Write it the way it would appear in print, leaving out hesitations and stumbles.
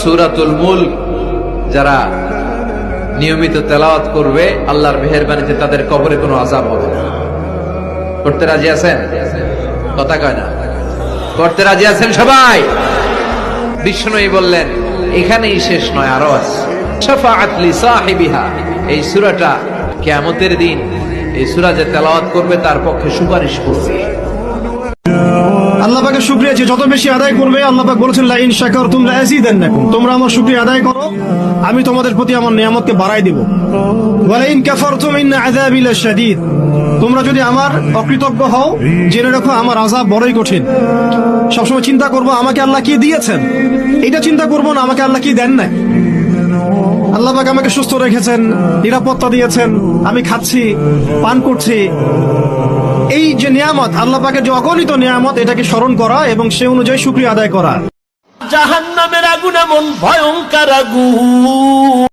সূরাতুল মুলক যারা নিয়মিত তেলাওয়াত করবে আল্লাহর মেহেরবানিতে তাদের কবরে কোনো আযাব হবে না। করতে রাজি আছেন? কথা কয় না। করতে রাজি আছেন সবাই? বিষ্ণুই বললেন এখানেই শেষ নয়, আরো আছে। শাফাআত লিসাহিবিহা, এই সূরাটা কিয়ামতের দিন এই সূরা যে তেলাওয়াত করবে তার পক্ষে সুপারিশ করবে। আল্লাহ পাকের শুকরিয়া যে যত বেশি আদায় করবে, আল্লাহ পাক বলেছেন লা ইন শাকারতুম লা আযীদান্নাকুম, তোমরা আমার শুকরিয়া আদায় করো আমি তোমাদের প্রতি আমার নিয়ামতকে বাড়াই দেব। ওয়া লা ইন কাফারতুম ইন্না আযাবি লাশাদীদ, তোমরা যদি আমার অকৃতজ্ঞ হও জেনে রাখো আমার আযাব বড়ই কঠিন। সবসময় চিন্তা করবো আমাকে আল্লাহ কি দিয়েছেন, এটা চিন্তা করবো না আমাকে আল্লাহ কি দেন নাই। আল্লাহ পাক আমাকে সুস্থ রেখেছেন, নিরাপত্তা দিয়েছেন, আমি খাচ্ছি পান করছি, এই যে নিয়ামত আল্লাহ পাকের যে অগণিত নিয়ামত, এটাকে স্মরণ করা এবং সে অনুযায়ী শুকরিয়া আদায় করা। জাহান্নামের আগুন এমন ভয়ঙ্কর আগুন।